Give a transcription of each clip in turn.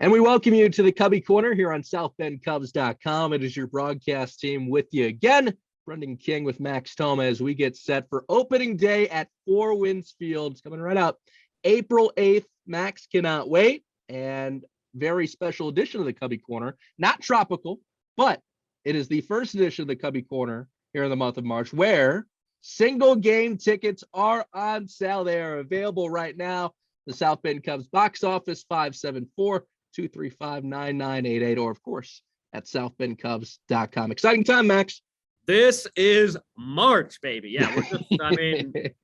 And we welcome you to the Cubbie Corner here on SouthBendCubs.com. It is your broadcast team with you again. Brendan King with Max Toma as we get set for opening day at Four Winds Field. It's coming right up April 8th. Max cannot wait. And very special edition of the Cubbie Corner. Not tropical, but it is the first edition of the Cubbie Corner here in the month of March, where single game tickets are on sale. They are available right now. The South Bend Cubs box office, 574-235-9988, or of course at southbendcubs.com. Exciting time, Max. This is March, baby. Yeah, we're just,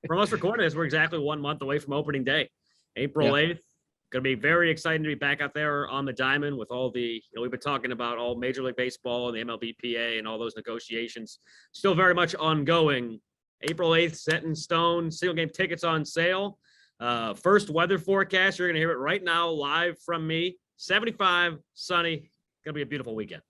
from us recording this, we're exactly 1 month away from opening day, April 8th. Going to be very exciting to be back out there on the diamond with all the, we've been talking about all Major League Baseball and the MLBPA and all those negotiations still very much ongoing. April 8th, set in stone, single game tickets on sale. First weather forecast, you're going to hear it right now live from me. 75, sunny. Going to be a beautiful weekend.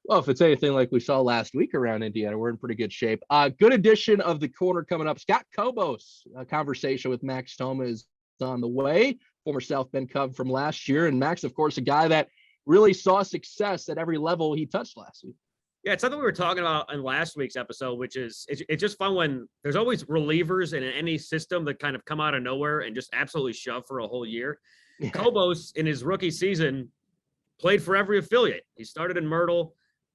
Well, if it's anything like we saw last week around Indiana, we're in pretty good shape. Good edition of the corner coming up. Scott Kobos, a conversation with Max Toma is on the way. Former South Bend Cub from last year. And Max, of course, a guy that really saw success at every level he touched last week. Yeah, it's something we were talking about in last week's episode, which is it's just fun when there's always relievers in any system that kind of come out of nowhere and just absolutely shove for a whole year. Yeah. Kobos, in his rookie season, played for every affiliate. He started in Myrtle,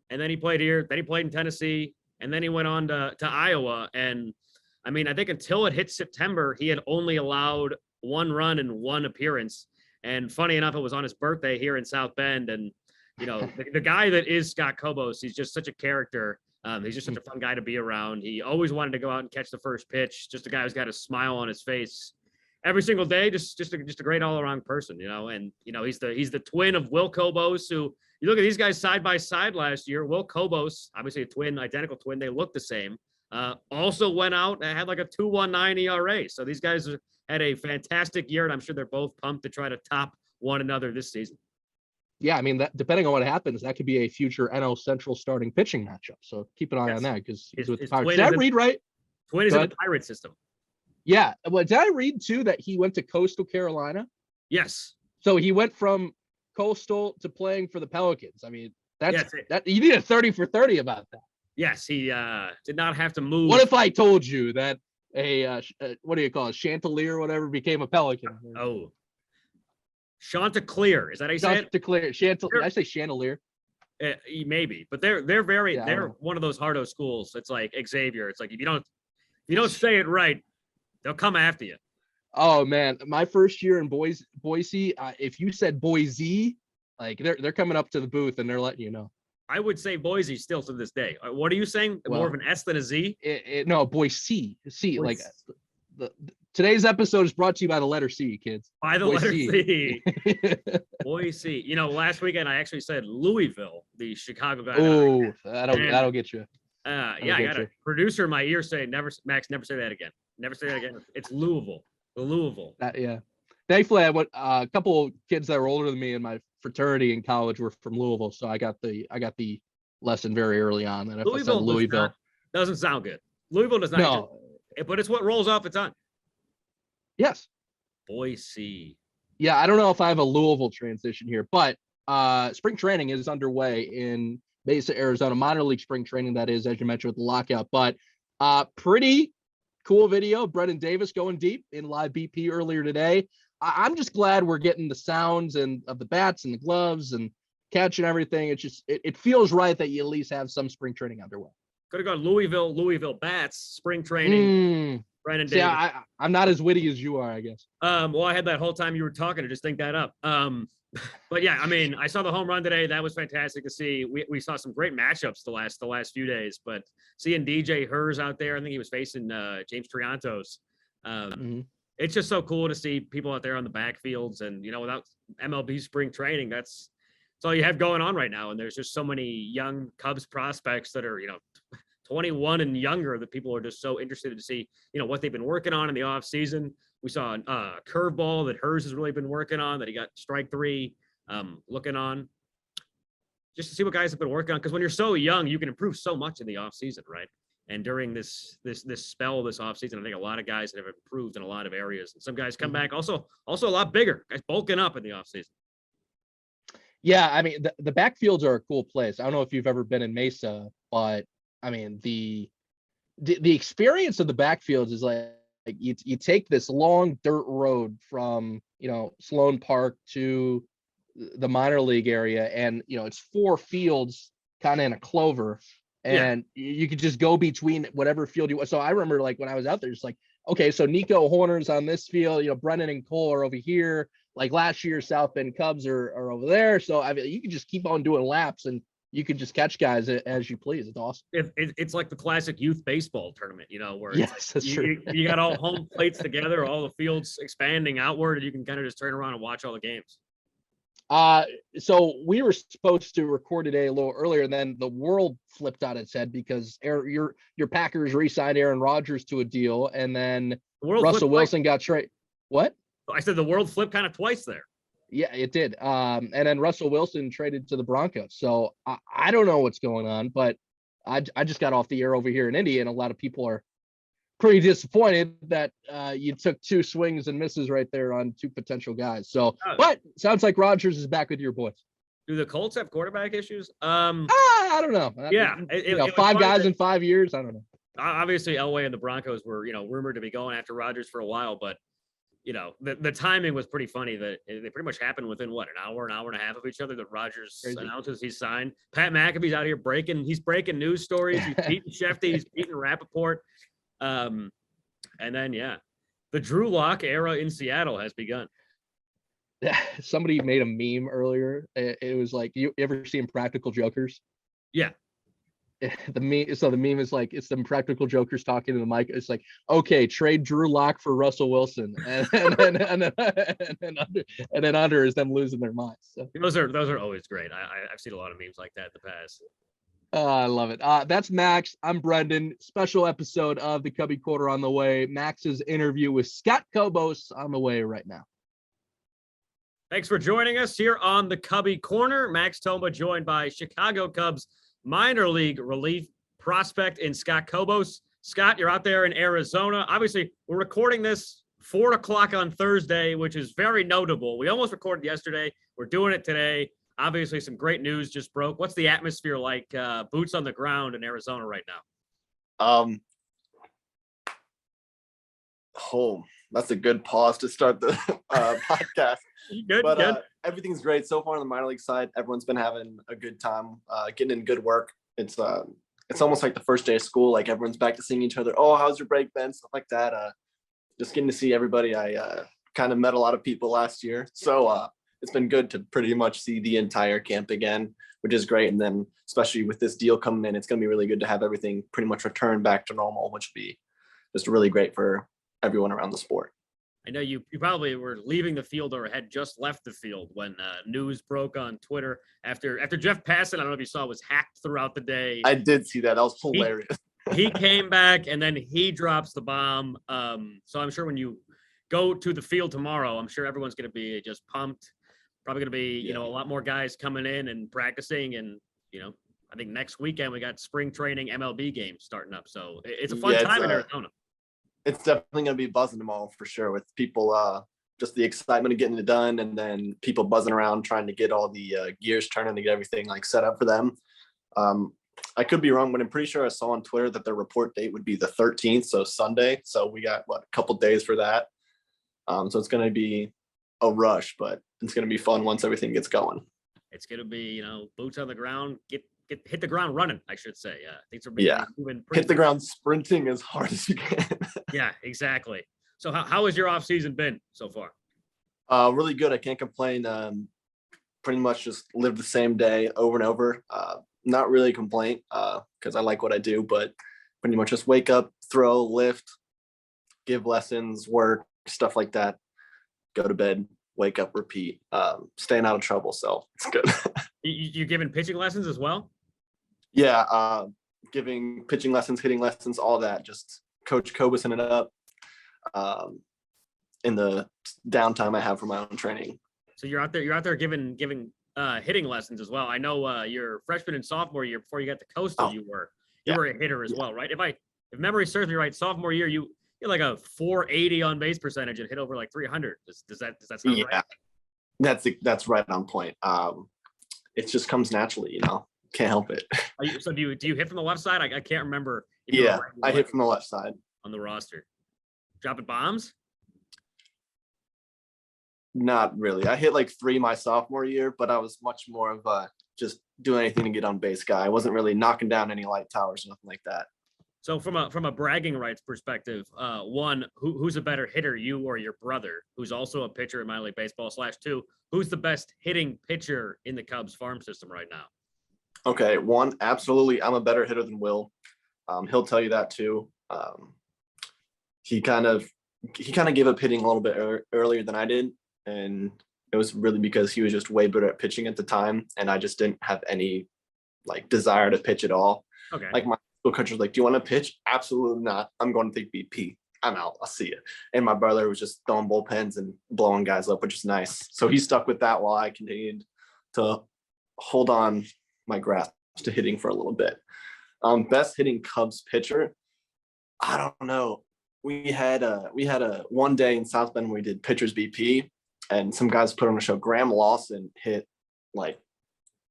and then he played here, then he played in Tennessee, and then he went on to Iowa. And, I mean, I think until it hit September, he had only allowed one run and one appearance. And funny enough, it was on his birthday here in South Bend, and the guy that is Scott Kobos, he's just such a character. He's just such a fun guy to be around. He always wanted to go out and catch the first pitch. Just a guy who's got a smile on his face every single day. Just a great all around person, And he's the twin of Will Kobos. Who you look at these guys side by side last year. Will Kobos, obviously identical twin. They look the same. Also went out and had like a 2.19 ERA. So these guys had a fantastic year, and I'm sure they're both pumped to try to top one another this season. Yeah, I mean, that depending on what happens, that could be a future NL Central starting pitching matchup. So keep an eye on that because he's with the Pirates. Did I read right? Twin is in the Pirate system. Yeah. Well, did I read too that he went to Coastal Carolina? Yes. So he went from Coastal to playing for the Pelicans. I mean, that you need a 30 for 30 about that. Yes, he did not have to move. What if I told you that what do you call it, Chanticleer or whatever became a Pelican? Oh. Chanticleer, is that how you say it? Chanticleer. I say Chandelier. Maybe, but they're one of those hardo schools. It's like Xavier. It's like if you don't say it right, they'll come after you. Oh man, my first year in Boise, if you said Boise, like they're coming up to the booth and they're letting you know. I would say Boise still to this day. What are you saying? More of an S than a Z? No, Boise. C. Like today's episode is brought to you by the letter C, kids. By the letter C. Boise. Last weekend I actually said Louisville, the Chicago guy. Oh, that'll get you. I got a producer in my ear saying, Max, never say that again. Never say that again. It's Louisville. The Louisville. Yeah. Thankfully, I went a couple of kids that were older than me in my fraternity in college were from Louisville, so I got the lesson very early on. And if I said Louisville, doesn't sound good. Louisville does not. No. But it's what rolls off the tongue. Yes. Boise. Yeah, I don't know if I have a Louisville transition here, but spring training is underway in Mesa, Arizona. Minor league spring training, that is, as you mentioned, with the lockout. But pretty cool video. Brendan Davis going deep in live BP earlier today. I'm just glad we're getting the sounds and of the bats and the gloves and catch and everything. It's just it feels right that you at least have some spring training underway. Could have gone Louisville Bats spring training. Brendan Davis. Yeah, I'm not as witty as you are, I guess. Well, I had that whole time you were talking to just think that up. But yeah, I mean, I saw the home run today. That was fantastic to see. We saw some great matchups the last few days, but seeing DJ Hers out there, I think he was facing James Triantos. It's just so cool to see people out there on the backfields, and without MLB spring training, that's all you have going on right now. And there's just so many young Cubs prospects that are 21 and younger that people are just so interested to see what they've been working on in the off season. We saw a curveball that Hers has really been working on, that he got strike 3 looking on, just to see what guys have been working on. Because when you're so young, you can improve so much in the off season, right? And during this spell, this offseason, I think a lot of guys have improved in a lot of areas. And some guys come back also a lot bigger, guys bulking up in the offseason. Yeah, I mean the backfields are a cool place. I don't know if you've ever been in Mesa, but I mean the experience of the backfields is like you take this long dirt road from Sloan Park to the minor league area, and it's 4 fields kind of in a clover, Yeah. and you could just go between whatever field you want. So I remember like when I was out there, it's like, okay, so Nico Horner's on this field, Brennan and Cole are over here. Like last year, South Bend Cubs are over there. So I mean, you can just keep on doing laps, and you could just catch guys as you please. It's awesome. It's like the classic youth baseball tournament, where Yes, that's true. you got all home plates together, all the fields expanding outward, and you can kind of just turn around and watch all the games. So we were supposed to record today a little earlier, and then the world flipped on its head because your Packers re-signed Aaron Rodgers to a deal, and then Russell Wilson got traded. What? I said the world flipped kind of twice there. Yeah, it did. And then Russell Wilson traded to the Broncos. So I don't know what's going on, but I just got off the air over here in Indy, and a lot of people are pretty disappointed that you took 2 swings and misses right there on 2 potential guys. So, but sounds like Rodgers is back with your boys. Do the Colts have quarterback issues? I don't know. Yeah, 5 guys in 5 years. I don't know. Obviously, Elway and the Broncos were rumored to be going after Rodgers for a while, but the timing was pretty funny that they pretty much happened within an hour and a half of each other that Rodgers announces he's signed. Pat McAfee's out here breaking news stories. He's beating Shefty, he's beating Rappaport. And then, the Drew Lock era in Seattle has begun. Somebody made a meme earlier. It was like, you ever seen Practical Jokers? Yeah. The meme is like, it's them Practical Jokers talking to the mic. It's like, okay, trade Drew Lock for Russell Wilson, and then under is them losing their minds. So those are always great. I've seen a lot of memes like that in the past. I love it. That's Max. I'm Brendan. Special episode of the Cubbie Quarter on the way. Max's interview with Scott Kobos on the way right now. Thanks for joining us here on the Cubbie Corner. Max Toma joined by Chicago Cubs minor league relief prospect in Scott Kobos. Scott, you're out there in Arizona. Obviously, we're recording this 4:00 on Thursday, which is very notable. We almost recorded yesterday. We're doing it today. Obviously, some great news just broke. What's the atmosphere like, boots on the ground in Arizona right now? That's a good pause to start the podcast. Good. Everything's great so far on the minor league side. Everyone's been having a good time, getting in good work. It's almost like the first day of school. Like everyone's back to seeing each other. Oh, how's your break been? Stuff like that. Just getting to see everybody. I kind of met a lot of people last year, so it's been good to pretty much see the entire camp again, which is great. And then especially with this deal coming in, it's going to be really good to have everything pretty much return back to normal, which would be just really great for everyone around the sport. I know you probably were leaving the field or had just left the field when news broke on Twitter after Jeff Passan, I don't know if you saw, was hacked throughout the day. I did see that. That was hilarious. He came back and then he drops the bomb. So I'm sure when you go to the field tomorrow, I'm sure everyone's going to be just pumped. Probably going to be, a lot more guys coming in and practicing. And, I think next weekend we got spring training MLB games starting up. So it's a fun time in Arizona. It's definitely going to be buzzing tomorrow for sure, with people, just the excitement of getting it done, and then people buzzing around trying to get all the gears turning to get everything like set up for them. I could be wrong, but I'm pretty sure I saw on Twitter that the report date would be the 13th, so Sunday. So we got a couple days for that. So it's going to be a rush, but it's going to be fun once everything gets going. It's going to be, boots on the ground, hit the ground running, I should say. Things are moving hit the ground sprinting as hard as you can. Yeah, exactly. So how has your off season been so far? Really good. I can't complain. Pretty much just live the same day over and over. Not really a complaint because I like what I do, but pretty much just wake up, throw, lift, give lessons, work, stuff like that. Go to bed, wake up, repeat. Staying out of trouble, so it's good. You giving pitching lessons as well? Yeah, giving pitching lessons, hitting lessons, all that. Just Coach Kobos it up in the downtime I have for my own training. So you're out there giving hitting lessons as well. I know your freshman and sophomore year, before you got to Coastal, you were a hitter as well, right? If memory serves me right, sophomore year you had like a 480 on base percentage and hit over like 300. Does that sound right? That's right on point. it just comes naturally, can't help it. So do you hit from the left side? I can't remember. If you were Yeah, right or I hit left from the left side. on the roster. Dropping bombs? Not really. I hit like 3 my sophomore year, but I was much more of a just do anything to get on base guy. I wasn't really knocking down any light towers or nothing like that. So from a bragging rights perspective, one, who's a better hitter, you or your brother, who's also a pitcher in minor league baseball, /2, who's the best hitting pitcher in the Cubs farm system right now? Okay, one, absolutely, I'm a better hitter than Will. He'll tell you that too. He kind of gave up hitting a little bit earlier than I did, and it was really because he was just way better at pitching at the time, and I just didn't have any like desire to pitch at all. Okay. Like my school coach was like, "Do you want to pitch?" Absolutely not. I'm going to take BP. I'm out. I'll see you. And my brother was just throwing bullpens and blowing guys up, which is nice. So he stuck with that while I continued to hold on my grasp to hitting for a little bit. Best hitting Cubs pitcher, I don't know. We had a one day in South Bend where we did pitchers BP, and some guys put on a show. Graham Lawson hit like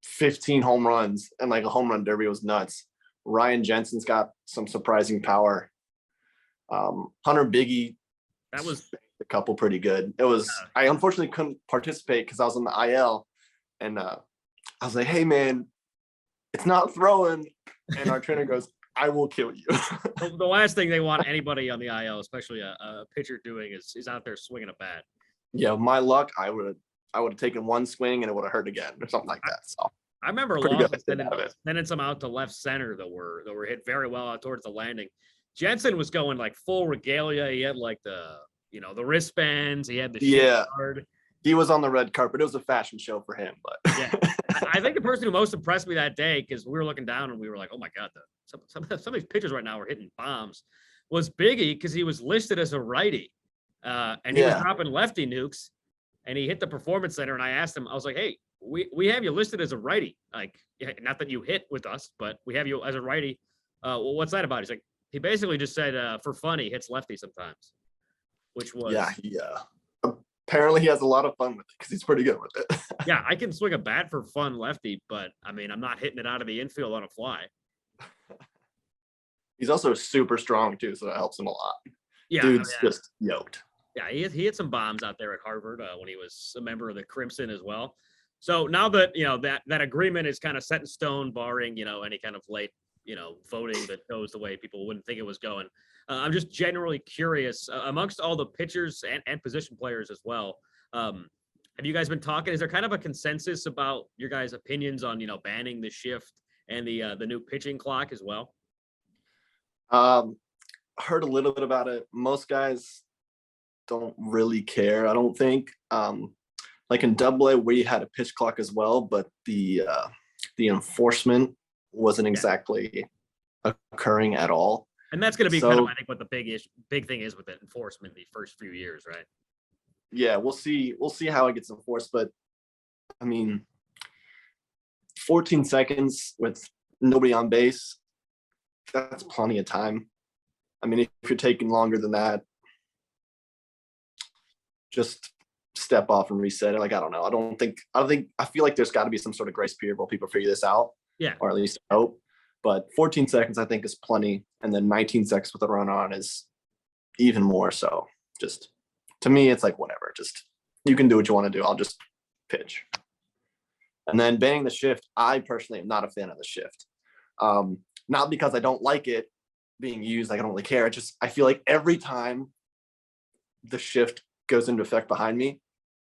15 home runs, and like a home run derby. Was nuts. Ryan Jensen's got some surprising power. Hunter Biggie, that was a couple pretty good. It was, I unfortunately couldn't participate because I was on the IL, and I was like, "Hey man, it's not throwing," and our trainer goes, "I will kill you." the last thing they want anybody on the IL, especially a pitcher, doing is out there swinging a bat. Yeah, my luck, I would have taken one swing and it would have hurt again or something like that. So I remember pretty Lawson good. sending some out to left center that were hit very well out towards the landing. Jensen was going like full regalia. He had like the wristbands. He had the Yeah. card. He was on the red carpet. It was a fashion show for him, but yeah, I think the person who most impressed me that day, because we were looking down and we were like, "Oh my god, some of these pitchers right now are hitting bombs," was Biggie, because he was listed as a righty, and he was dropping lefty nukes, and he hit the performance center. And I asked him, I was like, "Hey, we have you listed as a righty, like not that you hit with us, but we have you as a righty. Well, what's that about?" He's like, he basically just said, for fun, he hits lefty sometimes, which was yeah. Apparently, he has a lot of fun with it because he's pretty good with it. Yeah, I can swing a bat for fun lefty, but I mean, I'm not hitting it out of the infield on a fly. He's also super strong too, so that helps him a lot. Yeah, dude's just yoked. Yeah, he hit some bombs out there at Harvard when he was a member of the Crimson as well. So now that that agreement is kind of set in stone, barring any kind of late voting that goes the way people wouldn't think it was going. I'm just generally curious, amongst all the pitchers and position players as well. Have you guys been talking? Is there kind of a consensus about your guys' opinions on banning the shift and the new pitching clock as well? Heard a little bit about it. Most guys don't really care, I don't think. Like in AA, we had a pitch clock as well, but the enforcement wasn't exactly occurring at all. And that's going to be kind of, I think, what the big thing is with the enforcement the first few years, right? Yeah, we'll see how it gets enforced, but I mean, 14 seconds with nobody on base, that's plenty of time. I mean, if you're taking longer than that, just step off and reset it. Like, I don't know. I feel like there's got to be some sort of grace period while people figure this out. Yeah. Or at least I hope. But 14 seconds, I think, is plenty. And then 19 seconds with a run on is even more so. Just, to me, it's like, whatever. Just, you can do what you want to do. I'll just pitch. And then banning the shift, I personally am not a fan of the shift. Not because I don't like it being used. Like, I don't really care. I feel like every time the shift goes into effect behind me,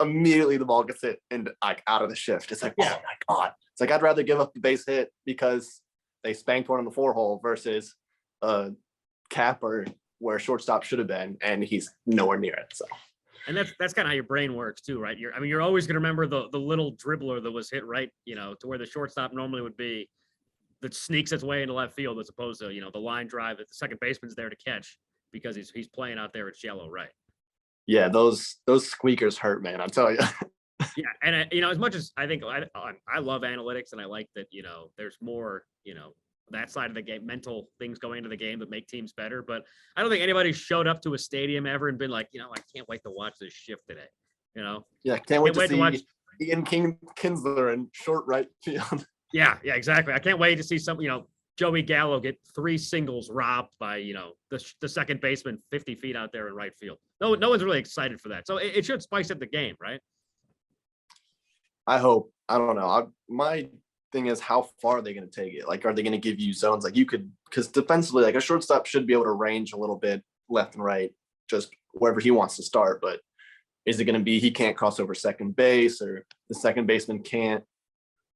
immediately the ball gets hit and like out of the shift. It's like, oh my God. It's like, I'd rather give up the base hit because they spanked one in the 4-hole versus a capper where shortstop should have been, and he's nowhere near it. So, and that's kind of how your brain works too, right? You're always going to remember the little dribbler that was hit right, to where the shortstop normally would be, that sneaks its way into left field, as opposed to the line drive that the second baseman's there to catch because he's playing out there at shallow right. Yeah, those squeakers hurt, man. I'll tell you. Yeah, and as much as I think I love analytics, and I like that there's more that side of the game, mental things going into the game that make teams better. But I don't think anybody showed up to a stadium ever and been like, I can't wait to watch this shift today. Yeah, can't wait to watch Ian Kinsler in short right field. Yeah, exactly. I can't wait to see some, Joey Gallo get 3 singles robbed by, the second baseman 50 feet out there in right field. No one's really excited for that. So it should spice up the game, right? I hope. I don't know. My thing is, how far are they going to take it? Like, are they going to give you zones? Like, you could, because defensively, like a shortstop should be able to range a little bit left and right, just wherever he wants to start. But is it going to be he can't cross over second base, or the second baseman can't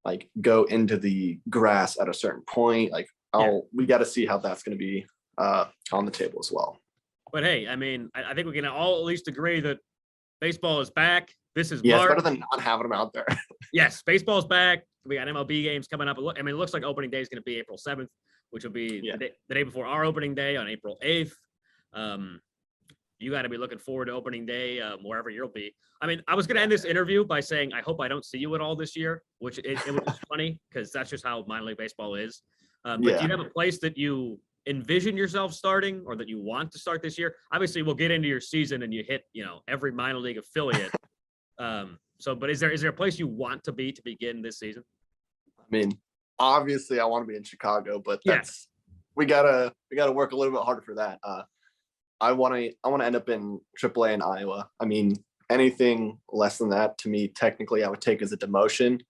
like go into the grass at a certain point? Like, we got to see how that's going to be on the table as well. But hey, I mean, I think we can all at least agree that baseball is back. This is It's March. better than not having them out there. Yes, baseball's back. We got MLB games coming up. It looks like opening day is going to be April 7th, which will be the day before our opening day on April 8th. You got to be looking forward to opening day wherever you'll be. I mean, I was going to end this interview by saying I hope I don't see you at all this year, which it was funny because that's just how minor league baseball is. But do you have a place that you envision yourself starting, or that you want to start this year? Obviously, we'll get into your season and you hit every minor league affiliate. But is there a place you want to begin this season? I mean, obviously I want to be in Chicago, but we gotta work a little bit harder for that. I want to end up in AAA in Iowa. I mean, anything less than that, to me, technically I would take as a demotion.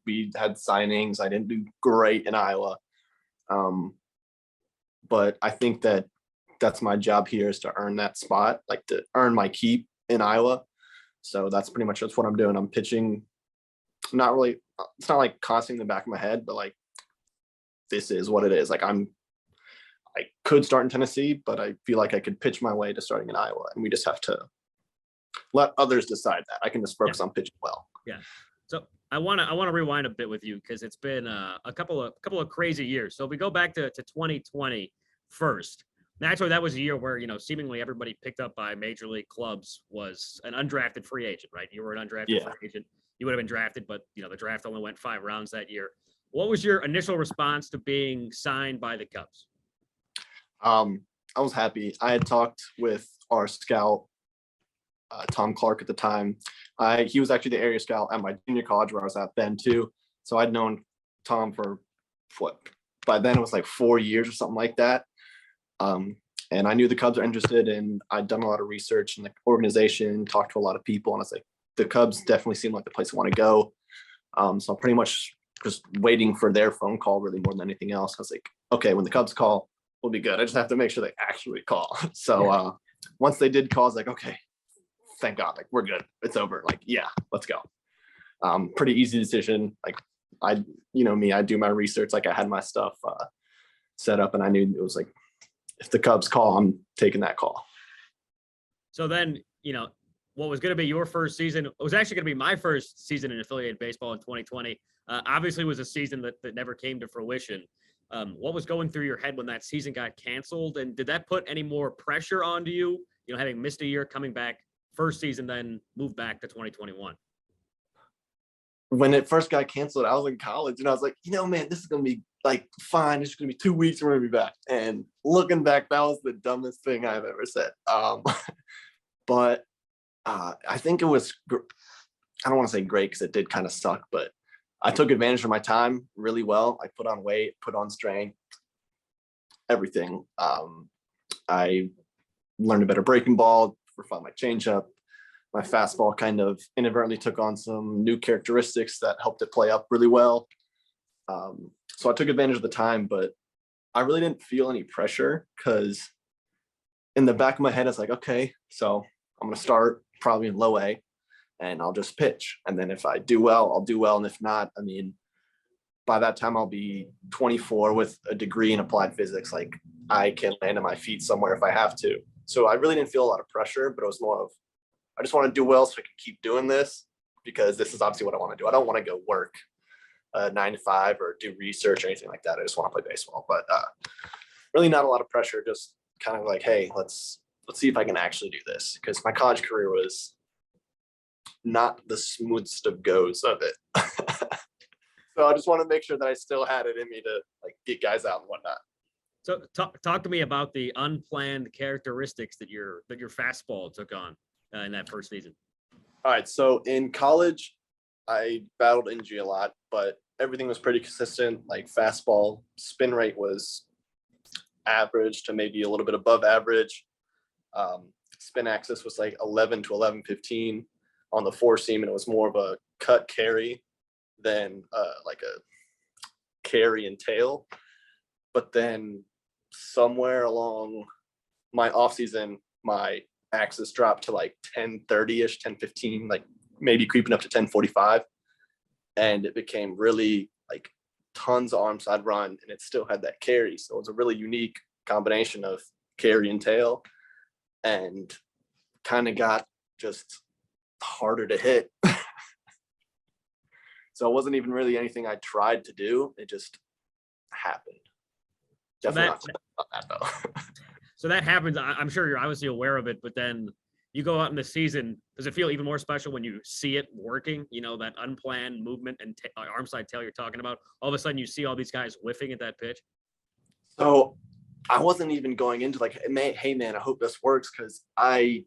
We had signings. I didn't do great in Iowa. But I think that's my job here, is to earn that spot, like to earn my keep in Iowa. So that's pretty much what I'm doing. I'm pitching. Not really. It's not like constantly in the back of my head, but like, this is what it is. Like, I could start in Tennessee, but I feel like I could pitch my way to starting in Iowa, and we just have to let others decide that. I can just focus on pitching well. Yeah. So I want to rewind a bit with you, because it's been a couple of crazy years. So if we go back to 2020 first, naturally that was a year where seemingly everybody picked up by major league clubs was an undrafted free agent, right? You were an undrafted free agent. You would have been drafted, but the draft only went 5 rounds that year. What was your initial response to being signed by the Cubs? I was happy. I had talked with our scout, Tom Clark, at the time. He was actually the area scout at my junior college where I was at then too. So I'd known Tom for by then it was like 4 years or something like that. And I knew the Cubs are interested, and I'd done a lot of research in the organization, talked to a lot of people, and I was like, the Cubs definitely seem like the place I want to go. So I'm pretty much just waiting for their phone call really more than anything else. I was like, okay, when the Cubs call, we'll be good. I just have to make sure they actually call. So once they did call, I was like, okay, thank God, like, we're good. It's over. Like, yeah, let's go. Pretty easy decision. Like, I do my research. Like, I had my stuff set up, and I knew it was like, if the Cubs call, I'm taking that call. So then, what was going to be your first season, it was actually going to be my first season in affiliated baseball in 2020. Obviously was a season that never came to fruition. What was going through your head when that season got canceled? And did that put any more pressure onto you, having missed a year, coming back first season, then moved back to 2021? When it first got canceled, I was in college, and I was like, man, this is going to be like fine. It's going to be 2 weeks, we're going to be back. And looking back, that was the dumbest thing I've ever said. But I think it was, I don't want to say great, because it did kind of suck, but I took advantage of my time really well. I put on weight, put on strength, everything. I learned a better breaking ball, refined my changeup. My fastball kind of inadvertently took on some new characteristics that helped it play up really well. So I took advantage of the time, but I really didn't feel any pressure, because in the back of my head, it's like, okay, so I'm going to start probably in low A, and I'll just pitch. And then if I do well, I'll do well. And if not, I mean, by that time I'll be 24 with a degree in applied physics. Like, I can land on my feet somewhere if I have to. So I really didn't feel a lot of pressure, but it was more of, I just want to do well so I can keep doing this, because this is obviously what I want to do. I don't want to go work 9 to 5 or do research or anything like that. I just want to play baseball, but really not a lot of pressure. Just kind of like, hey, let's see if I can actually do this, because my college career was not the smoothest of goes of it. So I just want to make sure that I still had it in me to like get guys out and whatnot. So talk to me about the unplanned characteristics that your fastball took on in that first season. All right. So in college, I battled injury a lot, but everything was pretty consistent. Like fastball spin rate was average to maybe a little bit above average. Spin axis was like 11 to 11.15 on the four seam, and it was more of a cut carry than like a carry and tail. But then somewhere along my offseason, my axis dropped to like 10:30ish, 10:15, like maybe creeping up to 10:45, and it became really like tons of arm side run, and it still had that carry. So it was a really unique combination of carry and tail, and kind of got just harder to hit. So it wasn't even really anything I tried to do. It just happened. Definitely not that though. So that happens. I'm sure you're obviously aware of it, but then you go out in the season. Does it feel even more special when you see it working? You know, that unplanned movement and arm side tail you're talking about. All of a sudden you see all these guys whiffing at that pitch. So I wasn't even going into like, hey man, I hope this works, because I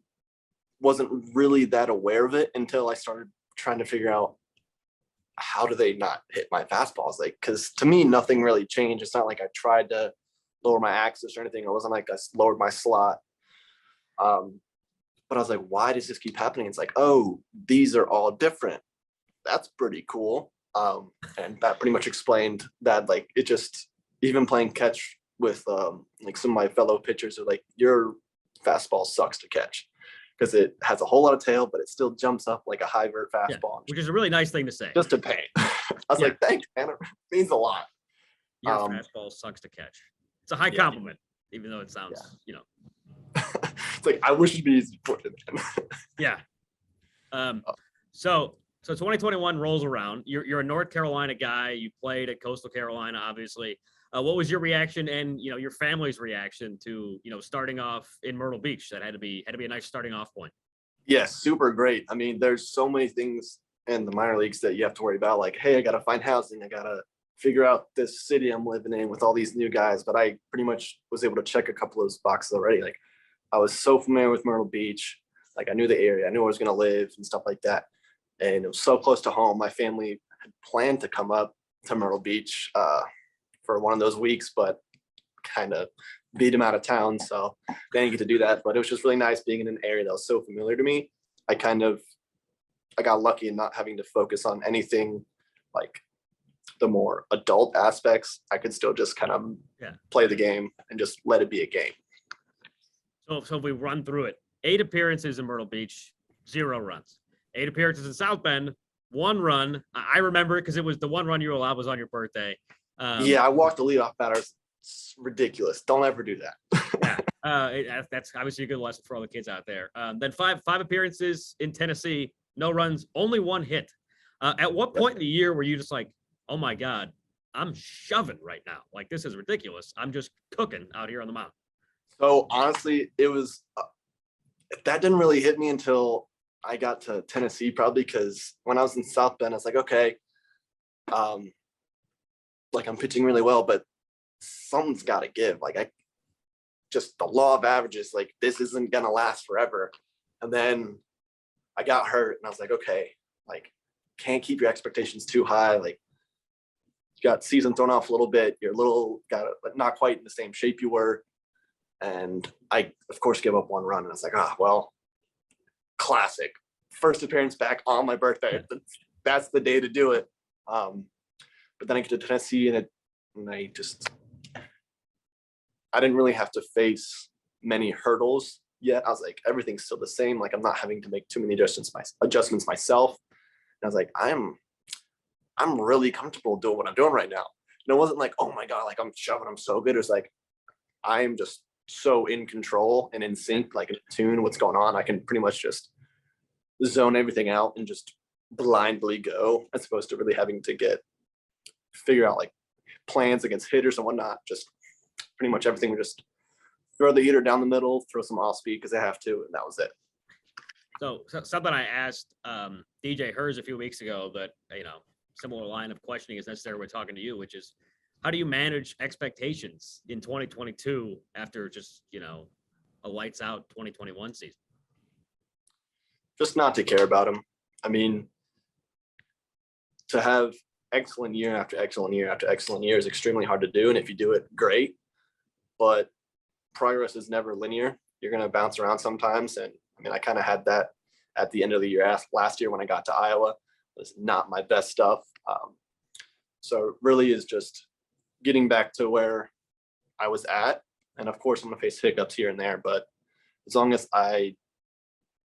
wasn't really that aware of it until I started trying to figure out how do they not hit my fastballs? Like, because to me, nothing really changed. It's not like I tried to lower my axis or anything. It wasn't like I lowered my slot. But I was like, why does this keep happening? It's like, oh, these are all different. That's pretty cool. And that pretty much explained that, like, it just, even playing catch with like some of my fellow pitchers are like, your fastball sucks to catch, because it has a whole lot of tail, but it still jumps up like a high vert fastball. Which is a really nice thing to say. Just a pain. I was like, thanks, man. It means a lot. Your fastball sucks to catch. It's a high compliment, even though it sounds, you know. It's like, I wish it'd be easy for it. Yeah. So 2021 rolls around. You're a North Carolina guy. You played at Coastal Carolina, obviously. What was your reaction and, you know, your family's reaction to, you know, starting off in Myrtle Beach? That had to be a nice starting off point. Yeah, super great. I mean, there's so many things in the minor leagues that you have to worry about. Like, hey, I got to find housing. I got to figure out this city I'm living in with all these new guys. But I pretty much was able to check a couple of those boxes already. Like, I was so familiar with Myrtle Beach. Like, I knew the area. I knew where I was going to live and stuff like that. And it was so close to home. My family had planned to come up to Myrtle Beach for one of those weeks, but kind of beat them out of town. So they didn't get to do that. But it was just really nice being in an area that was so familiar to me. I got lucky in not having to focus on anything like the more adult aspects. I could still just kind of play the game and just let it be a game. So if we run through it, 8 appearances in Myrtle Beach, 0 runs. 8 appearances in South Bend, 1 run. I remember it because it was the 1 run you were allowed was on your birthday. I walked the leadoff batter. It's ridiculous. Don't ever do that. That's obviously a good lesson for all the kids out there. Then five appearances in Tennessee, no runs, only 1 hit. At what point in the year were you just like, oh my God, I'm shoving right now? Like, this is ridiculous. I'm just cooking out here on the mound. So honestly, it was that didn't really hit me until I got to Tennessee, probably because when I was in South Bend, I was like, okay, like I'm pitching really well, but something's got to give. Like, just the law of averages, like this isn't gonna last forever. And then I got hurt, and I was like, okay, like can't keep your expectations too high. Like, you got season thrown off a little bit. You're not quite in the same shape you were. And I, of course, give up 1 run. And I was like, well, classic. First appearance back on my birthday. That's the day to do it. But then I get to Tennessee, and I didn't really have to face many hurdles yet. I was like, everything's still the same. Like, I'm not having to make too many adjustments myself. And I was like, I'm really comfortable doing what I'm doing right now. And it wasn't like, oh my God, like I'm shoving, I'm so good. It was like, I'm just so in control and in sync, like in tune, what's going on. I can pretty much just zone everything out and just blindly go, as opposed to really having to figure out like plans against hitters and whatnot. Just pretty much everything. We just throw the heater down the middle, throw some off speed because I have to, and that was it. So something I asked DJ Hers a few weeks ago that, you know, similar line of questioning is necessary. We're talking to you, which is, how do you manage expectations in 2022 after just, you know, a lights out 2021 season? Just not to care about them. I mean, to have excellent year after excellent year after excellent year is extremely hard to do. And if you do it, great. But progress is never linear. You're going to bounce around sometimes. And I mean, I kind of had that at the end of the year. Last year when I got to Iowa, it was not my best stuff. So it really is just getting back to where I was at. And of course, I'm going to face hiccups here and there. But as long as I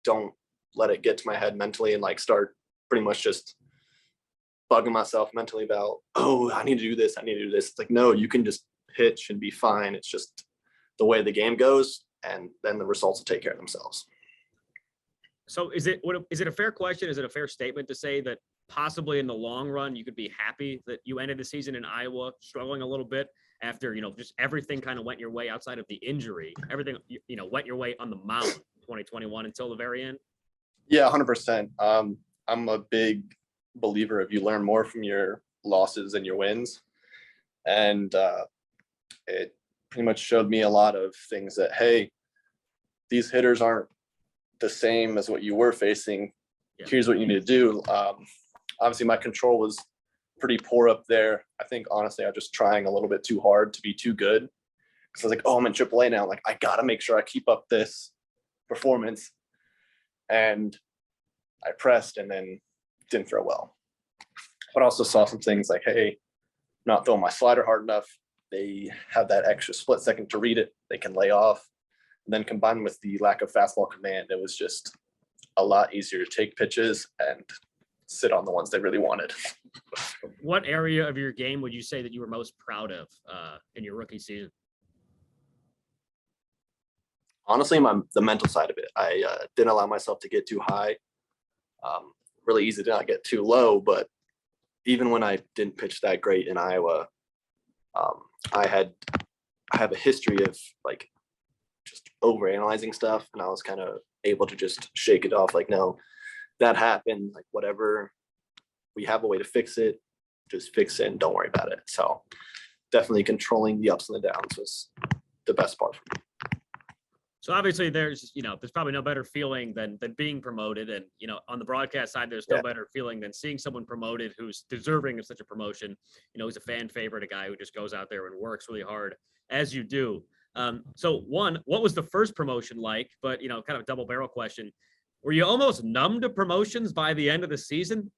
don't let it get to my head mentally and like start pretty much just bugging myself mentally about, oh, I need to do this, I need to do this. It's like, no, you can just pitch and be fine. It's just the way the game goes, and then the results will take care of themselves. So is it a fair question? Is it a fair statement to say that possibly in the long run, you could be happy that you ended the season in Iowa struggling a little bit after, just everything kind of went your way outside of the injury, everything, went your way on the mound 2021 until the very end? Yeah, 100%. I'm a big believer of you learn more from your losses than your wins. And it pretty much showed me a lot of things that, hey, these hitters aren't the same as what you were facing. Yeah. Here's what you need to do. Obviously, my control was pretty poor up there. I think, honestly, I was just trying a little bit too hard to be too good. Because I was like, oh, I'm in AAA now. Like, I got to make sure I keep up this performance. And I pressed and then didn't throw well. But also saw some things like, hey, not throwing my slider hard enough. They have that extra split second to read it. They can lay off. And then combined with the lack of fastball command, it was just a lot easier to take pitches and sit on the ones they really wanted. What area of your game would you say that you were most proud of in your rookie season? Honestly, the mental side of it. I didn't allow myself to get too high. Really easy to not get too low, but even when I didn't pitch that great in Iowa, I have a history of like just overanalyzing stuff, and I was kind of able to just shake it off. Like, no, that happened. Like, whatever, we have a way to fix it. Just fix it and don't worry about it. So definitely controlling the ups and the downs was the best part for me. So obviously there's probably no better feeling than being promoted. And, on the broadcast side, there's no better feeling than seeing someone promoted who's deserving of such a promotion. He's a fan favorite, a guy who just goes out there and works really hard as you do. So one, what was the first promotion like? But, kind of a double barrel question. Were you almost numb to promotions by the end of the season?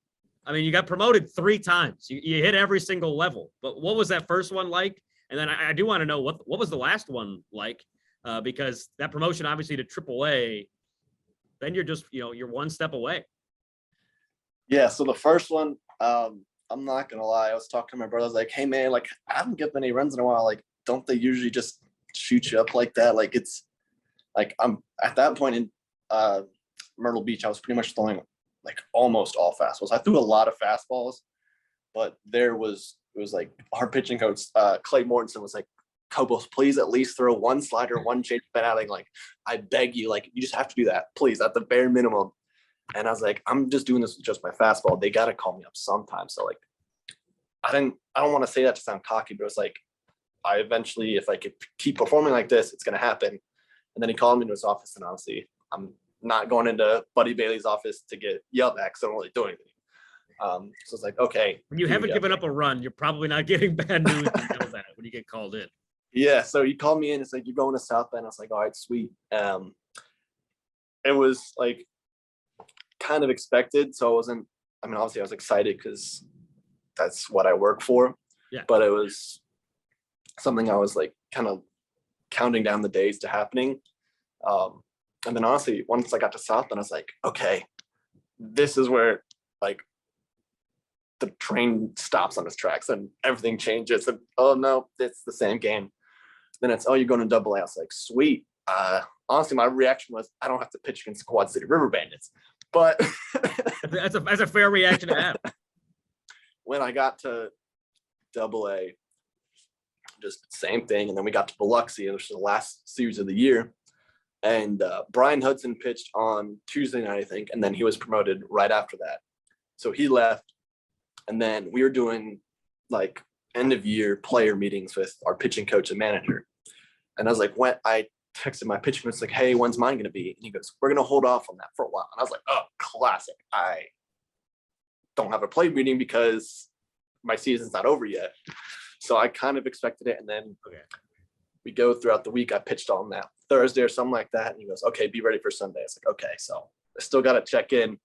I mean, you got promoted 3 times. You hit every single level. But what was that first one like? And then I do want to know what was the last one like? Because that promotion, obviously, to AAA, then you're just, you're one step away. Yeah. So the first one, I'm not going to lie. I was talking to my brother. I was like, hey, man, like, I haven't given any runs in a while. Like, don't they usually just shoot you up like that? Like, it's like I'm at that point in Myrtle Beach, I was pretty much throwing like almost all fastballs. I threw a lot of fastballs, but it was like our pitching coach, Clay Mortensen, was like, Kobos, please at least throw one slider, one change of batting. Like, I beg you, like, you just have to do that, please, at the bare minimum. And I was like, I'm just doing this with just my fastball. They got to call me up sometime. So like, I don't want to say that to sound cocky, but it's like, I eventually, if I could keep performing like this, it's going to happen. And then he called me into his office, and honestly, I'm not going into Buddy Bailey's office to get yelled at because I don't really do anything. So it's like, okay. When you haven't given up a run, you're probably not getting bad news when you get called in. Yeah, so he called me in. It's like, you're going to South Bend. I was like, all right, sweet. It was like kind of expected. So obviously I was excited because that's what I work for. Yeah. But it was something I was like kind of counting down the days to happening. And then honestly, once I got to South Bend, I was like, okay, this is where like the train stops on its tracks and everything changes. And oh no, it's the same game. Then it's, oh, you're going to AA. I was like, sweet. Honestly, my reaction was, I don't have to pitch against Quad City River Bandits. But that's a fair reaction to have. When I got to AA, just same thing. And then we got to Biloxi, which was the last series of the year. And Brian Hudson pitched on Tuesday night, I think. And then he was promoted right after that. So he left. And then we were doing like end of year player meetings with our pitching coach and manager. And I was like, when I texted my pitching coach, like, hey, when's mine going to be? And he goes, we're going to hold off on that for a while. And I was like, oh, classic. I don't have a play meeting because my season's not over yet. So I kind of expected it. And then we go throughout the week. I pitched on that Thursday or something like that. And he goes, okay, be ready for Sunday. It's like, okay, so I still got to check in.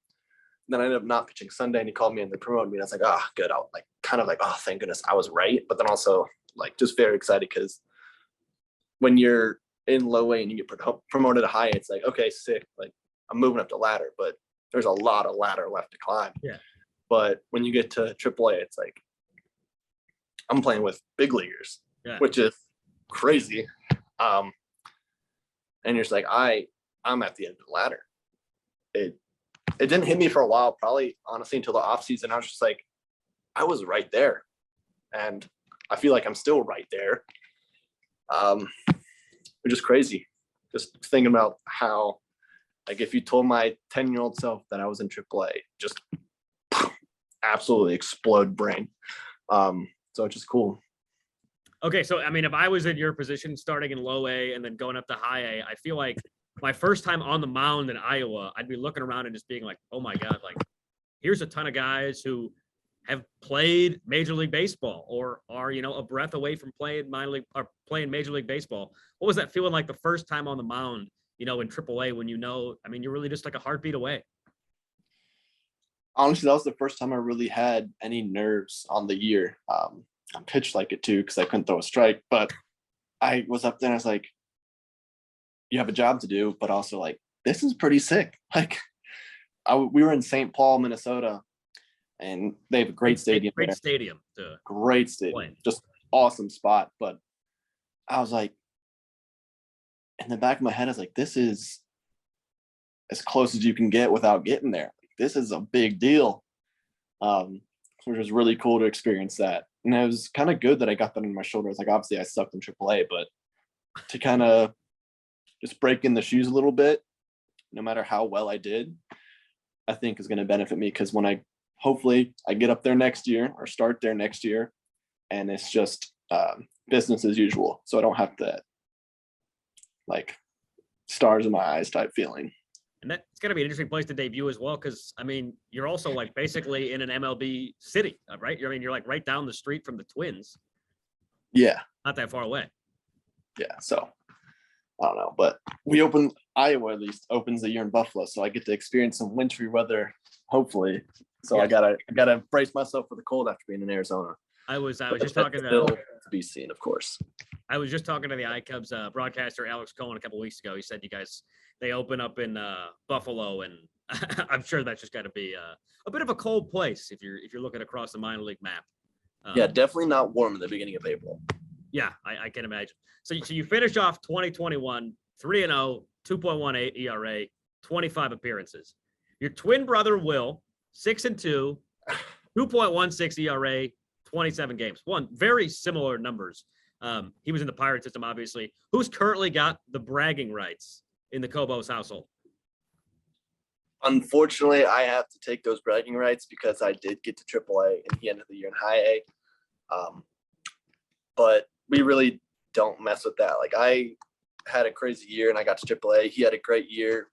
Then I ended up not pitching Sunday, and he called me and they promoted me. And I was like, oh, good. I was like, kind of like, oh, thank goodness I was right. But then also like just very excited because when you're in low A and you get promoted to high A, it's like, okay, sick. Like I'm moving up the ladder, but there's a lot of ladder left to climb. Yeah. But when you get to AAA, it's like I'm playing with big leaguers, which is crazy. And you're just like, I'm at the end of the ladder. It didn't hit me for a while, probably honestly until the offseason. I was just like, I was right there. And I feel like I'm still right there. Which is crazy. Just thinking about how, like, if you told my 10-year-old self that I was in AAA, just absolutely explode brain. So it's just cool. Okay, so I mean, if I was in your position, starting in low A and then going up to high A, I feel like my first time on the mound in Iowa, I'd be looking around and just being like, oh my God, like here's a ton of guys who have played Major League Baseball or are, you know, a breath away from playing minor league or playing Major League Baseball. What was that feeling like the first time on the mound, you know, in AAA when, you know, I mean, you're really just like a heartbeat away? Honestly, that was the first time I really had any nerves on the year. I pitched like it too because I couldn't throw a strike, but I was up there and I was like, you have a job to do, but also like, this is pretty sick. Like we were in St. Paul, Minnesota, and they have a great stadium. Great there. stadium. Great stadium. Just awesome spot. But I was like, in the back of my head, I was like, this is as close as you can get without getting there. This is a big deal. Which was really cool to experience that. And it was kind of good that I got that on my shoulders. Like, obviously I sucked in AAA, but to kind of just break in the shoes a little bit, no matter how well I did, I think is going to benefit me. Because when hopefully I get up there next year or start there next year, and it's just business as usual. So I don't have to like stars in my eyes type feeling. And that's going to be an interesting place to debut as well. Cause I mean, you're also like basically in an MLB city, right? I mean, you're like right down the street from the Twins. Yeah. Not that far away. Yeah. So I don't know, but Iowa at least opens the year in Buffalo. So I get to experience some wintry weather, hopefully. So yeah. I gotta brace myself for the cold after being in Arizona. I was just talking to be seen, of course. I was just talking to the iCubs broadcaster Alex Cohen a couple of weeks ago. He said they open up in Buffalo, and I'm sure that's just got to be a bit of a cold place if you're looking across the minor league map. Yeah, definitely not warm in the beginning of April. Yeah, I can imagine. So you finish off 2021 3-0, 2.18 ERA, 25 appearances. Your twin brother Will 6-2, 2.16 ERA, 27 games. One very similar numbers. He was in the Pirate system, obviously. Who's currently got the bragging rights in the Kobos household? Unfortunately, I have to take those bragging rights because I did get to AAA and he ended the year in high A. But we really don't mess with that. Like, I had a crazy year and I got to AAA. He had a great year.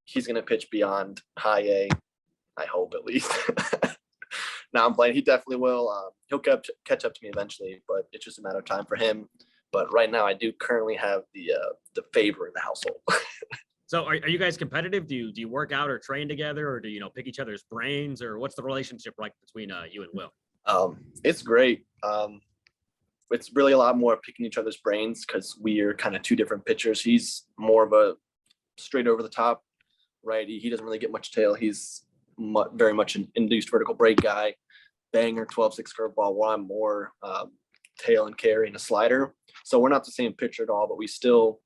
He's going to pitch beyond high A, I hope at least. Now I'm playing. He definitely will. He'll catch up to me eventually, but it's just a matter of time for him. But right now, I do currently have the favor in the household. So, are you guys competitive? Do you work out or train together, or do you pick each other's brains, or what's the relationship like between you and Will? It's great. It's really a lot more picking each other's brains because we are kind of two different pitchers. He's more of a straight over the top righty. He doesn't really get much tail. He's very much an induced vertical break guy, banger 12-6 curveball, while I'm more tail and carry and a slider. So we're not the same pitcher at all, but we still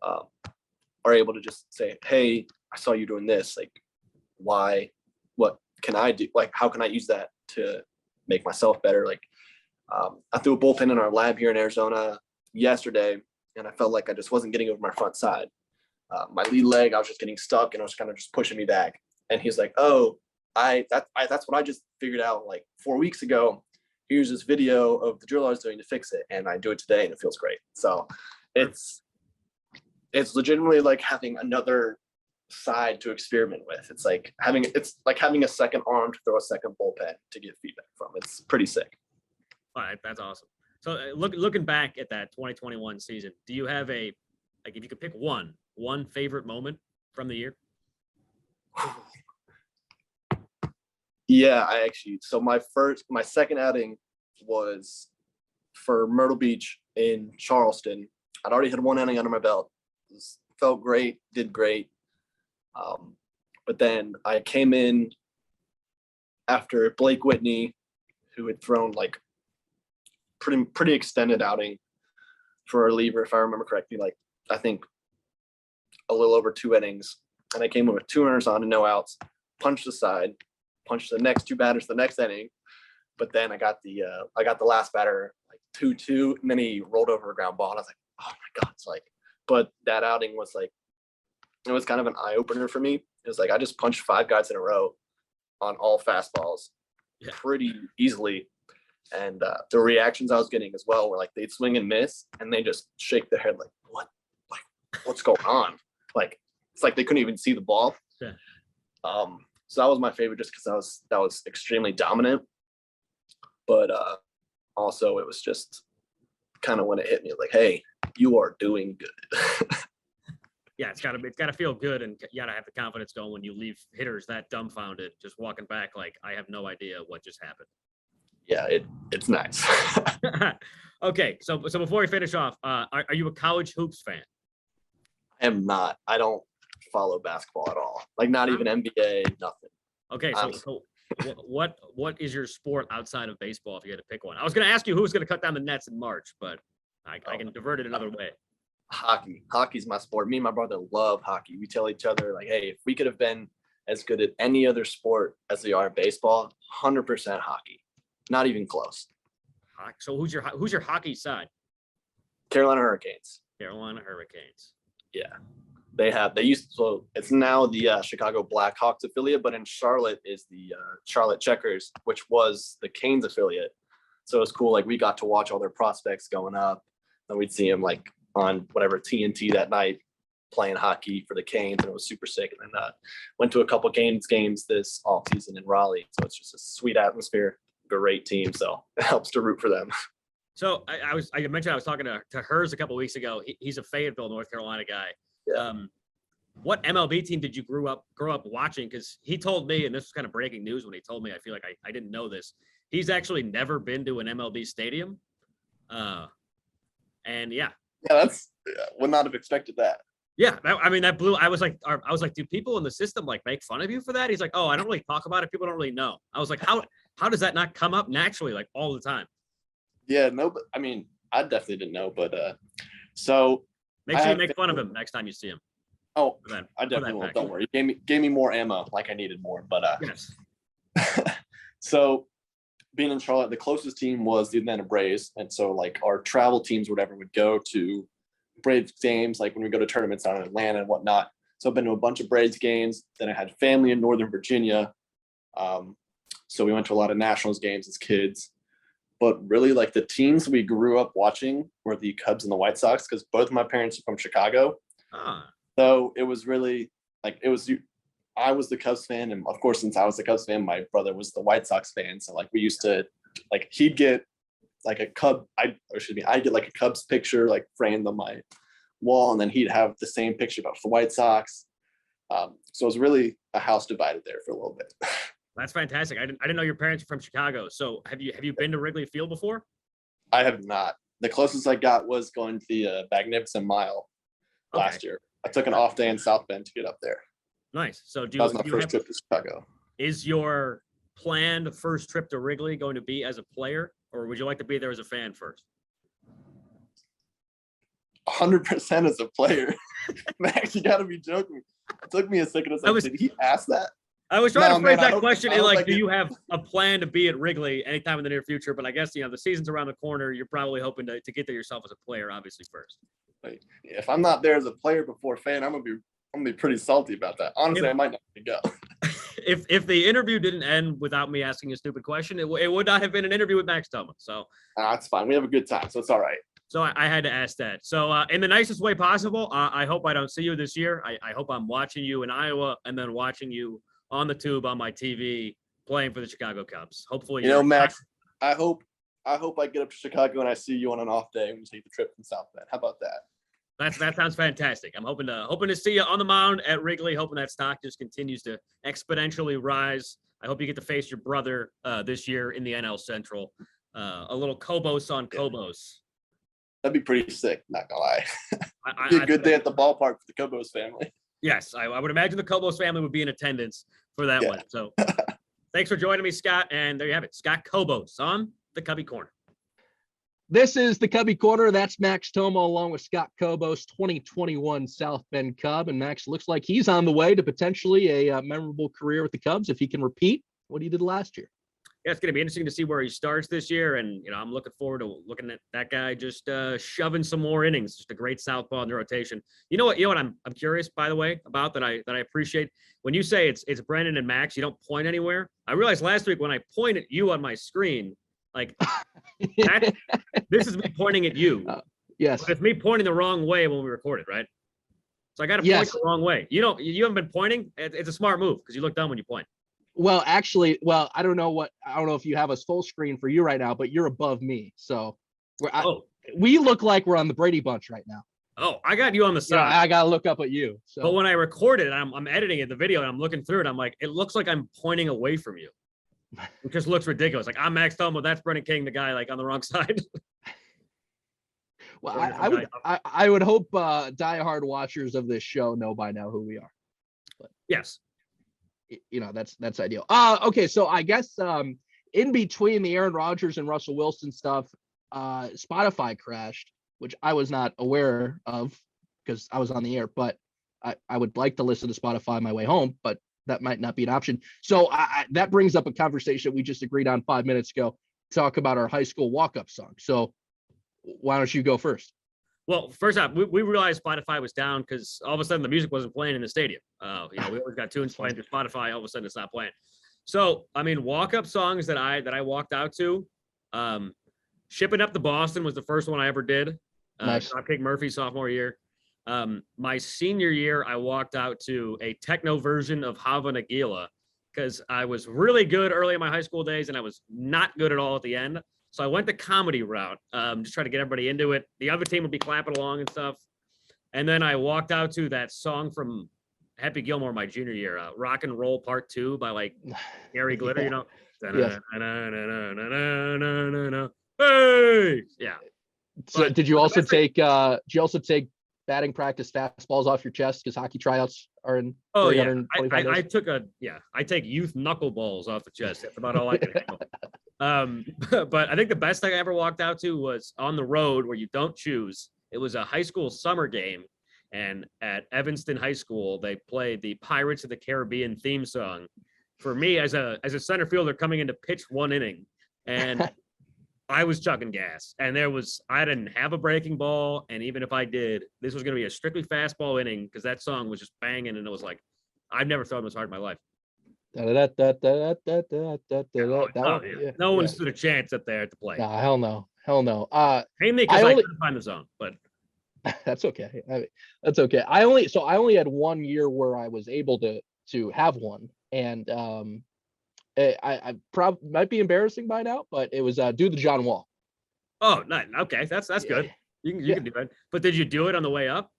are able to just say, hey, I saw you doing this. Like, why? What can I do? Like, how can I use that to make myself better? Like, I threw a bullpen in our lab here in Arizona yesterday, and I felt like I just wasn't getting over my front side. My lead leg, I was just getting stuck, and it was kind of just pushing me back. And he's like, oh, that's what I just figured out like 4 weeks ago. Here's this video of the drill I was doing to fix it. And I do it today and it feels great. So it's legitimately like having another side to experiment with. It's like having a second arm to throw a second bullpen to get feedback from. It's pretty sick. All right, that's awesome. So looking back at that 2021 season, do you have if you could pick one favorite moment from the year? Yeah, so my second outing was for Myrtle Beach in Charleston. I'd already had one outing under my belt. Felt great, did great. But then I came in after Blake Whitney, who had thrown like pretty extended outing for a reliever, if I remember correctly, like I think a little over 2 innings. And I came in with 2 runners on and no outs, punched aside, punched the next 2 batters the next inning. But then I got the last batter like 2-2, and then he rolled over a ground ball. And I was like, oh my God. It's like, but that outing was like, it was kind of an eye opener for me. It was like, I just punched 5 guys in a row on all fastballs pretty easily. And the reactions I was getting as well were like, they'd swing and miss and they just shake their head like, what? Like, what's going on? Like, it's like they couldn't even see the ball. Yeah. So that was my favorite just because that was extremely dominant. But also it was just kind of when it hit me like, hey, you are doing good. Yeah, it's gotta feel good, and you gotta have the confidence going when you leave hitters that dumbfounded, just walking back like, I have no idea what just happened. Yeah, it's nice. Okay, so before we finish off, are you a college hoops fan? I am not. I don't follow basketball at all. Like not even NBA, nothing. Okay, so what is your sport outside of baseball if you had to pick one? I was gonna ask you who's gonna cut down the nets in March, but I can divert it another way. Hockey's my sport. Me and my brother love hockey. We tell each other like, hey, if we could have been as good at any other sport as we are in baseball, 100% hockey. Not even close. So who's your hockey side? Carolina Hurricanes. Carolina Hurricanes. Yeah. It's now the Chicago Blackhawks affiliate, but in Charlotte is the Charlotte Checkers, which was the Canes affiliate. So it was cool. Like we got to watch all their prospects going up, and we'd see them like on whatever TNT that night playing hockey for the Canes, and it was super sick. And then went to a couple games this offseason in Raleigh. So it's just a sweet atmosphere, great team. So it helps to root for them. So I mentioned I was talking to Hers a couple of weeks ago. He's a Fayetteville, North Carolina guy. Yeah. What MLB team did you grow up watching? Because he told me, and this was kind of breaking news when he told me, I feel like I didn't know this. He's actually never been to an MLB stadium. And yeah. Yeah, would not have expected that. Yeah, that blew. I was like, do people in the system like make fun of you for that? He's like, oh, I don't really talk about it. People don't really know. I was like, how does that not come up naturally, like all the time? Yeah, no, but I mean, I definitely didn't know, but so make sure you make fun of him next time you see him. Oh, I definitely will. Don't worry. Gave me more ammo, like I needed more. But yes. So being in Charlotte, the closest team was the Atlanta Braves, and so like our travel teams, whatever, would go to Braves games, like when we go to tournaments out in Atlanta and whatnot. So I've been to a bunch of Braves games. Then I had family in Northern Virginia, so we went to a lot of Nationals games as kids. But really, like the teams we grew up watching were the Cubs and the White Sox, because both of my parents are from Chicago. So it was really like I was the Cubs fan, and of course, since I was the Cubs fan, my brother was the White Sox fan. So like we used to, like he'd get like a I'd get like a Cubs picture like framed on my wall, and then he'd have the same picture about the White Sox. So it was really a house divided there for a little bit. That's fantastic. I didn't know your parents are from Chicago. So have you been to Wrigley Field before? I have not. The closest I got was going to the Magnificent Mile last year. I took an off day in South Bend to get up there. Nice. So that was my first trip to Chicago. Is your planned first trip to Wrigley going to be as a player, or would you like to be there as a fan first? 100% as a player. Max, you got to be joking. It took me a second. Did he ask that? I was trying to phrase that question in like, do you have a plan to be at Wrigley anytime in the near future? But I guess, the season's around the corner. You're probably hoping to get there yourself as a player, obviously, first. Like, if I'm not there as a player before fan, I'm gonna be pretty salty about that. Honestly, I might not go. If the interview didn't end without me asking a stupid question, it would not have been an interview with Max Thomas. So that's fine. We have a good time, so it's all right. So I had to ask that. So in the nicest way possible, I hope I don't see you this year. I hope I'm watching you in Iowa and then watching you on the tube on my TV playing for the Chicago Cubs. Hopefully, Max, I hope I get up to Chicago and I see you on an off day when you take the trip from South Bend. How about that? That sounds fantastic. I'm hoping to see you on the mound at Wrigley. Hoping that stock just continues to exponentially rise. I hope you get to face your brother this year in the NL Central. A little Kobos on Kobos. That'd be pretty sick. Not gonna lie. It'd be a good day at the ballpark for the Kobos family. Yes, I would imagine the Kobos family would be in attendance for that one. So, thanks for joining me, Scott. And there you have it, Scott Kobos on the Cubbie Corner. This is the Cubbie Corner. That's Max Tomo along with Scott Kobos, 2021 South Bend Cub. And Max looks like he's on the way to potentially a memorable career with the Cubs if he can repeat what he did last year. Yeah, it's going to be interesting to see where he starts this year. And, I'm looking forward to looking at that guy just shoving some more innings. Just a great southpaw in the rotation. You know what I'm curious, by the way, about that I appreciate. When you say it's Brendan and Max, you don't point anywhere. I realized last week when I pointed you on my screen, like this is me pointing at you. Yes. But it's me pointing the wrong way when we recorded, right? So I got to point the wrong way. You haven't been pointing. It's a smart move because you look dumb when you point. Well, actually, I don't know if you have us full screen for you right now, but you're above me. So we look like we're on the Brady Bunch right now. Oh, I got you on the side. Yeah, I got to look up at you. So. But when I recorded it, I'm editing it, the video, and I'm looking through it. I'm like, it looks like I'm pointing away from you. It just looks ridiculous. Like I'm Max Tomo, that's Brendan King, the guy like on the wrong side. Well, I would hope diehard watchers of this show know by now who we are. But, yes. That's ideal. Okay, so I guess in between the Aaron Rodgers and Russell Wilson stuff, Spotify crashed, which I was not aware of because I was on the air, but I would like to listen to Spotify on my way home, but that might not be an option. So that brings up a conversation we just agreed on 5 minutes ago, talk about our high school walk-up song. So why don't you go first? Well, first off, we realized Spotify was down because all of a sudden the music wasn't playing in the stadium. We always got tunes playing through Spotify. All of a sudden it's not playing. So, walk-up songs that I walked out to, Shipping Up to Boston was the first one I ever did. Nice. Dropkick Murphy, sophomore year. My senior year, I walked out to a techno version of Hava Nagila because I was really good early in my high school days and I was not good at all at the end. So I went the comedy route, just trying to get everybody into it. The other team would be clapping along and stuff. And then I walked out to that song from Happy Gilmore my junior year, Rock and Roll Part 2 by like Gary Glitter, Yeah. Hey! Yeah. So But did you also take batting practice fastballs off your chest because hockey tryouts are in? Oh yeah, 325 days? I take youth knuckleballs off the chest. That's about all I can handle. But I think the best thing I ever walked out to was on the road where you don't choose. It was a high school summer game, and at Evanston High School they played the Pirates of the Caribbean theme song. For me, as a center fielder coming into pitch one inning, and I was chugging gas, and I didn't have a breaking ball, and even if I did, this was going to be a strictly fastball inning because that song was just banging, and it was like I've never thrown this hard in my life. No one stood a chance up there at the plate. No, hell no. Mainly because I couldn't find the zone, but that's okay. That's okay. I only had 1 year where I was able to have one, and I probably might be embarrassing by now, but it was do the John Wall. Oh, nice. Okay, that's good. You can do that. But did you do it on the way up?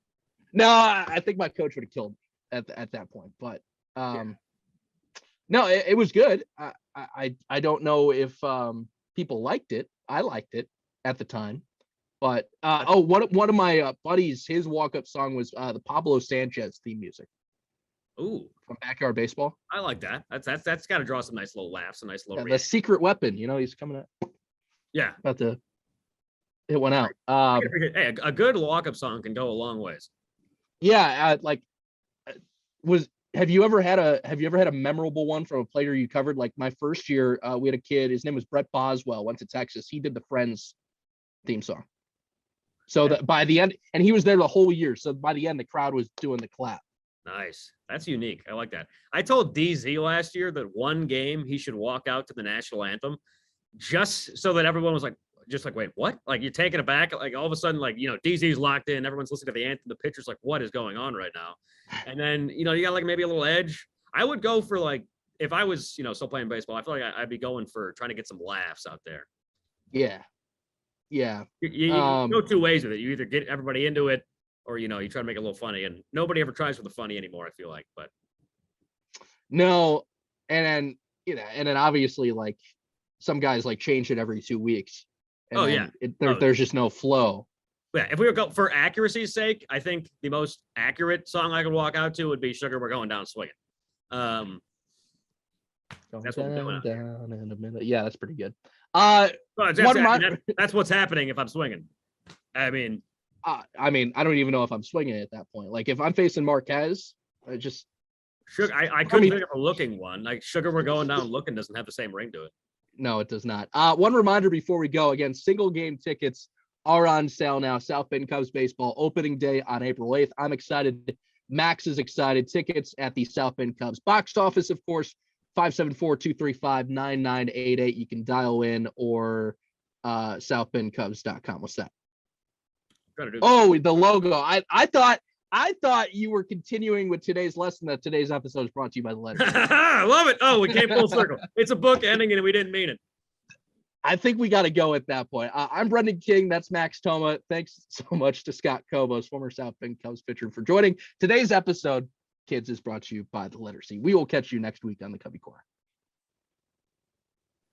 No, I think my coach would have killed me at that point. But no, it was good. I don't know if people liked it. I liked it at the time, but one of my buddies, his walk-up song was the Pablo Sanchez theme music. Ooh, from Backyard Baseball. I like that. That's got to draw some nice little laughs, some nice little. The secret weapon, he's coming up. Yeah, about to hit one out. Hey, a good walk-up song can go a long ways. Yeah, have you ever had a memorable one from a player you covered? Like my first year, we had a kid. His name was Brett Boswell. Went to Texas. He did the Friends theme song. So that by the end, and he was there the whole year. So by the end, the crowd was doing the clap. Nice. That's unique. I like that. I told DZ last year that one game he should walk out to the national anthem just so that everyone was like, just like, wait, what? Like you're taking it back. Like all of a sudden, like, DZ's locked in. Everyone's listening to the anthem. The pitcher's like, what is going on right now? And then, you got like maybe a little edge. I would go for like, if I was, still playing baseball, I feel like I'd be going for trying to get some laughs out there. Yeah. Yeah. You go two ways with it. You either get everybody into it or, you try to make it a little funny, and nobody ever tries for the funny anymore, I feel like, but. No. And then obviously like some guys like change it every 2 weeks. And there's just no flow. Yeah. If we were go for accuracy's sake, I think the most accurate song I could walk out to would be Sugar, We're Going Down Swinging. That's what we're doing. In a minute. Yeah, that's pretty good. That's what's happening if I'm swinging. I mean, I don't even know if I'm swinging at that point. Like if I'm facing Marquez, I couldn't think of a looking one. Like Sugar, We're Going Down Looking doesn't have the same ring to it. No, it does not. One reminder before we go, again, single game tickets are on sale now. South Bend Cubs baseball opening day on April 8th. I'm excited. Max is excited. Tickets at the South Bend Cubs box office, of course, 574-235-9988. You can dial in or southbendcubs.com. What's that? Oh, the logo. I thought you were continuing with today's lesson that today's episode is brought to you by the letter. I love it. Oh, we came full circle. It's a book ending and we didn't mean it. I think we got to go at that point. I'm Brendan King. That's Max Toma. Thanks so much to Scott Kobos, former South Bend Cubs pitcher, for joining. Today's episode, kids, is brought to you by the letter C. We will catch you next week on the Cubbie Corner.